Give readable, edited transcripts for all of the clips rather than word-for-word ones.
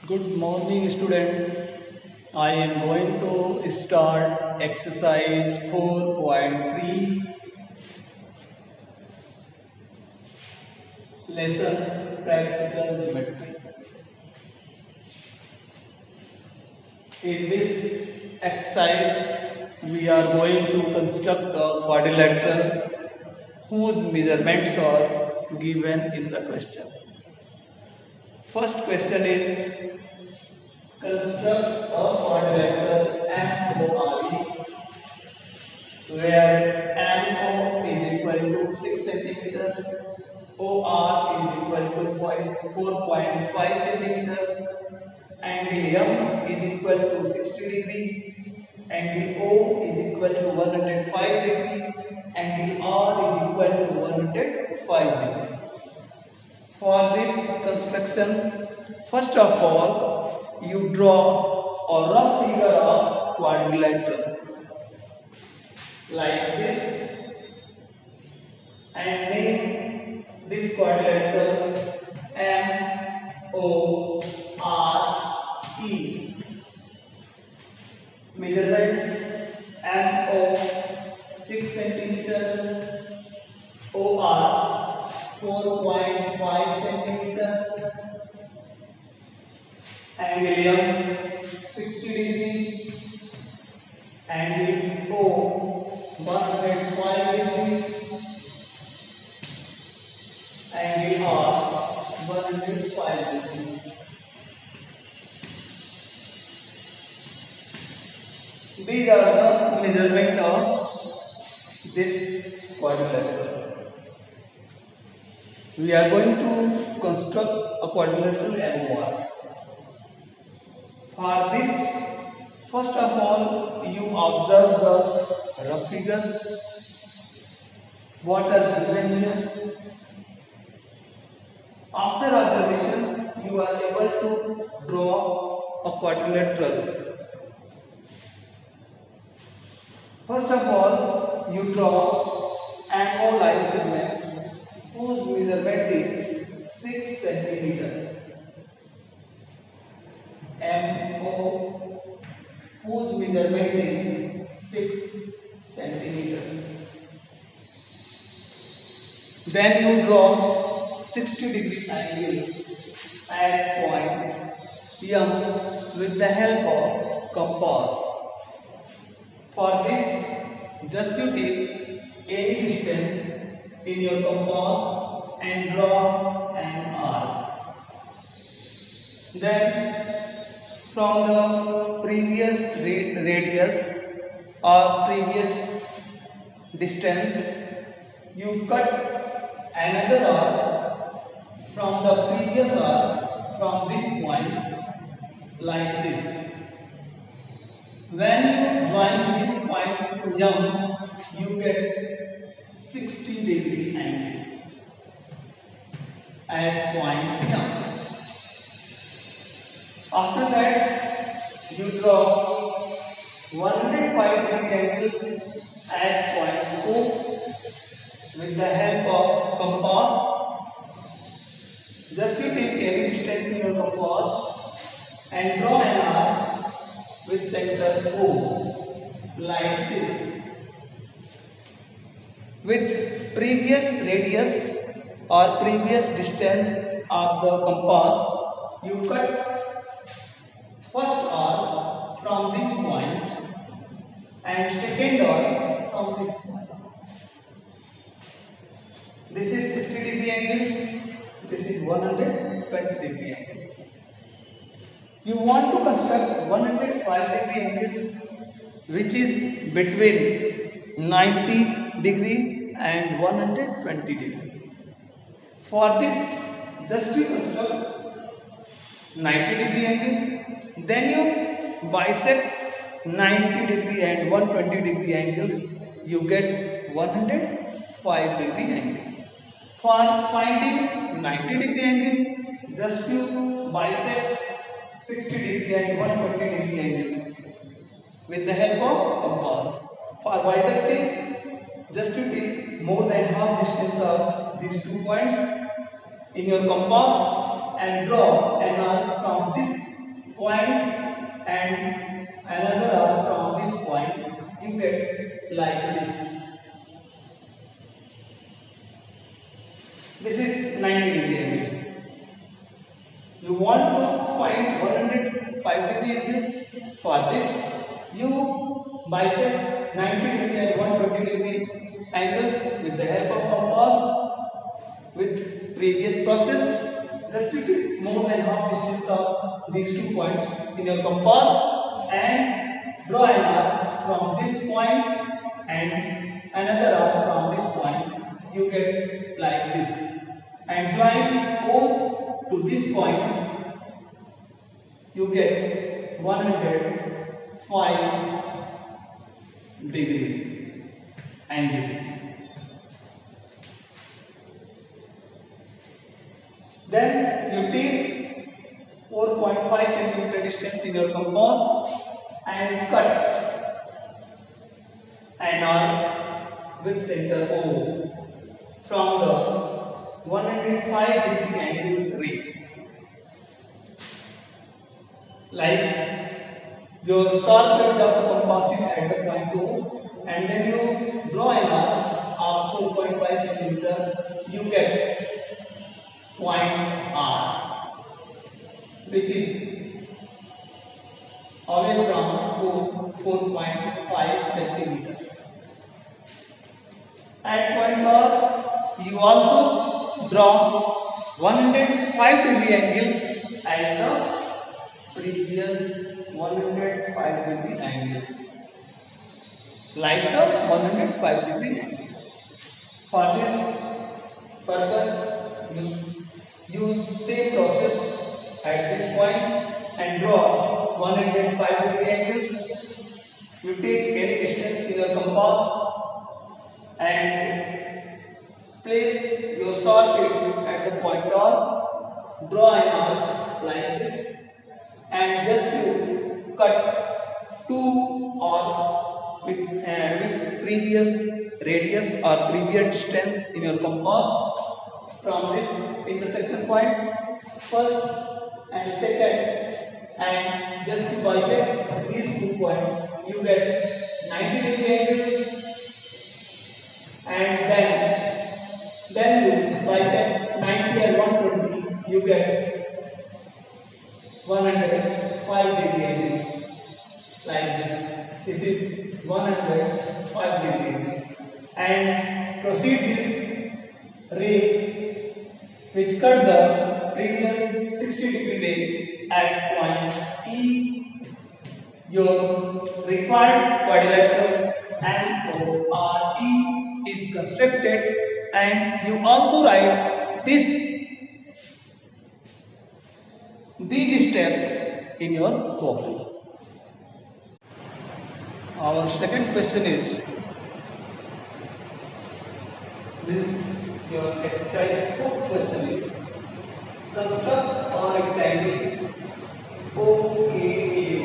Good morning, student. I am going to start exercise 4.3, lesson practical geometry. In this exercise, we are going to construct a quadrilateral whose measurements are given in the question. First question is construct a quadrilateral MORE where MO is equal to 6 centimeter, OR is equal to 4.5 centimeter, angle M is equal to 60 degree, angle O is equal to 105 degree, angle R is equal to 105 degree. For this construction, first of all, you draw a rough figure of quadrilateral like this and name this quadrilateral MORE. Measurements MO 6 centimeter, OR 4.5 centimeter, angle M 60 degree, angle O 105 degree, angle R 105 degree. These are the measurement of this quadrilateral. We are going to construct a quadrilateral MOR. For this, first of all, you observe the rough figure. What is given here? After observation, you are able to draw a quadrilateral. First of all, you draw MO line segment whose measurement is 6 centimeter. MO whose measurement is 6 centimeter. Then you draw 60 degree angle at point M with the help of compass. For this, just you take any distance in your compass and draw an arc. Then, from the previous radius or previous distance, you cut another arc from the previous arc from this point like this. When you join this point to M, you get 60 degree angle at point M. After that, you draw 105 degree angle at point O with the help of compass. Just you take any distance in your compass and draw an arc with center O like this. With previous radius or previous distance of the compass, you cut first arc from this point and second arc from this point. This is 60 degree angle, this is 120 degree angle. You want to construct 105 degree angle which is between 90 degree and 120 degree. For this, just you construct 90 degree angle, then you bisect 90 degree and 120 degree angle, you get 105 degree angle. For finding 90 degree angle, just you bisect 60 degree and 120 degree angle with the help of compass. For bisecting, just to take more than half distance of these 2 points in your compass and draw an arc from this points and another arc from this point, you get like this. This is 90-degree angle. You want to find 105-degree angle. For this, you bisect 90-degree and 120-degree angle with the help of compass. With previous process, just take more than half distance of these 2 points in your compass and draw an arc from this point and another arc from this point. You get like this. And join O to this point, you get 105-degree angle. Then you take 4.5 centimeter distance in your compass and cut an arc with center O from the 105-degree angle ray. Like your sharp edge of the compass is at the point O, and then you draw an arc of 4.5 centimeter, you get point R, which is away from O 4.5 centimeter. At point R, you also draw 105-degree angle at the previous 105-degree angle, like the 105-degree angle. For this purpose, you use same process at this point and draw 105-degree angle. You take any distance in your compass and place your sharp edge at the point R, draw an arc like this, and just to cut 2 arcs with previous radius or previous distance in your compass from this intersection point, first and second, and just to bisect these 2 points, you get 90-degree angle. And then you bisect 90 and 120, you get 105-degree angle like this. This is 105-degree angle. And proceed this ray which cut the previous 60-degree ray at point E. Your required quadrilateral MORE is constructed, and you also write these steps in your book. Our second question is your exercise 4th question is construct a rectangle OKAY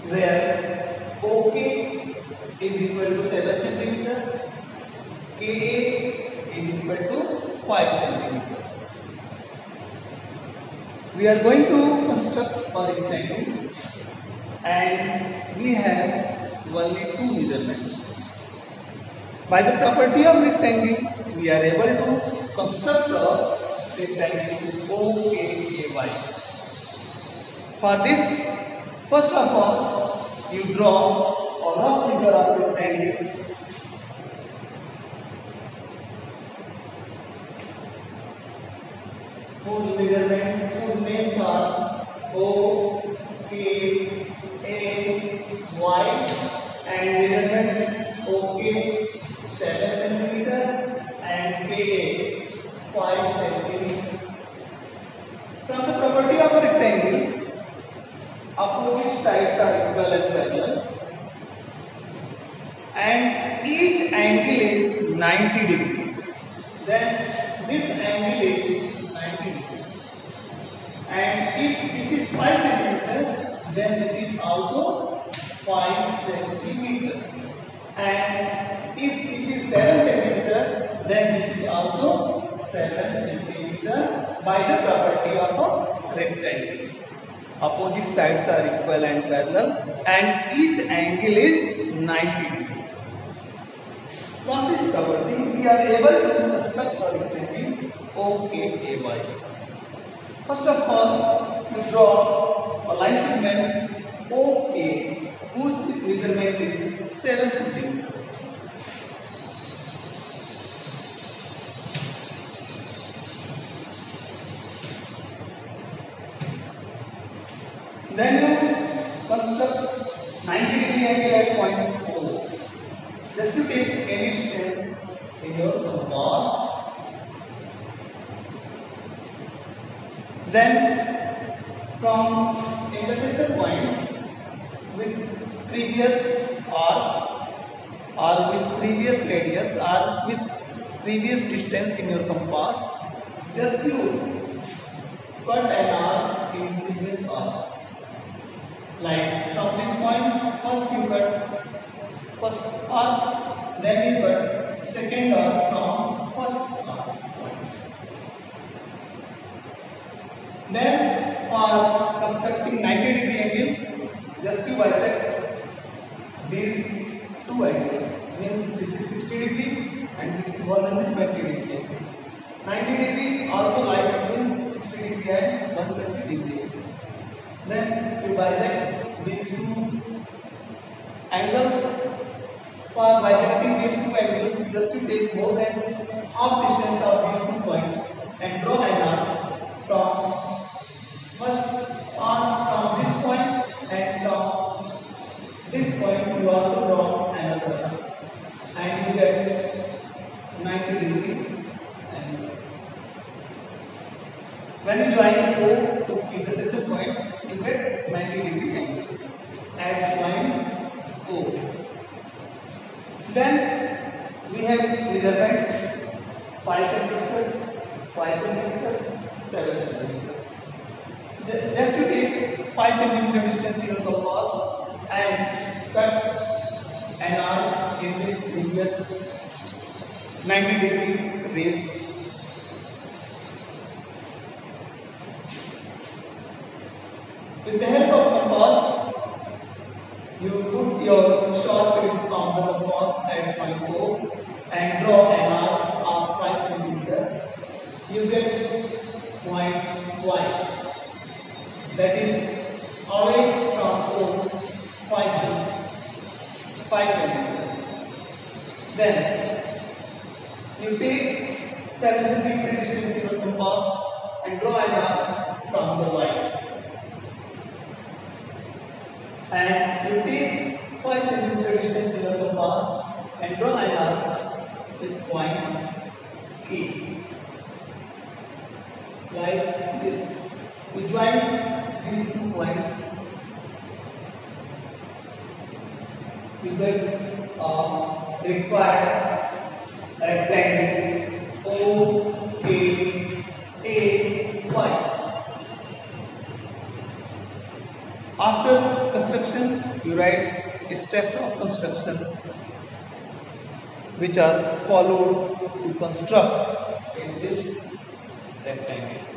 where OK is equal to 7 centimeter, KA is equal to 5 centimeter. We are going to construct a rectangle and we have only 2 measurements. By the property of rectangle, we are able to construct a rectangle OKAY. For this, first of all, you draw a rough figure of rectangle. Whose names are O, K, A, Y, and measurements OK 7 centimeter and K 5 centimeter. From the property of a rectangle, opposite sides are equal and parallel, and each angle is 90 degree. Then this angle is 90 degree. And if this is 5 centimeter, then this is also 5 centimeter. And if this is 7 centimeter, then this is also 7 centimeter by the property of a rectangle. Opposite sides are equal and parallel, and each angle is 90 degree. From this property, we are able to construct a rectangle OKAY. First of all, you draw a line segment OK, whose measurement is 7 cm. Then you construct 90 degree angle at point O. Just to take any distance in your compass. Then from intersection point with previous arc or with previous radius or with previous distance in your compass, just you cut an arc in previous arc. Like from this point, first you cut first arc, then you cut second arc from first arc points. Then for constructing 90 degree angle, just you bisect these two angles. Means this is 60 degree and this is 120 degree angle. 90 degree also lie between 60 degree and 120 degree. Then you bisect these two angles. For bisecting these two angles, just to take more than half distance of these 2 points and draw an arc from first arc from this point, and from this point you also draw another arc, and you get 90 degree angle. When you join O to intersection point, you get 90 degree angle at point O. Then we have measurements 5 cm, 5 cm, 7 cm. Just to take 5 cm distance in your compass and cut an arc in this previous 90 degree raise. With the help of compass, you put your sharp edge on the compass at point O and draw an arc of 5 cm. You get point Y. That is away from O 5 cm. Then you take 7 cm distance in your compass and draw an arc from the Y. And you take 5 cm distance in your compass and draw an arc with point K. Like this. You join these 2 points. You get required rectangle OKAY. After construction, you write steps of construction which are followed to construct in this rectangle.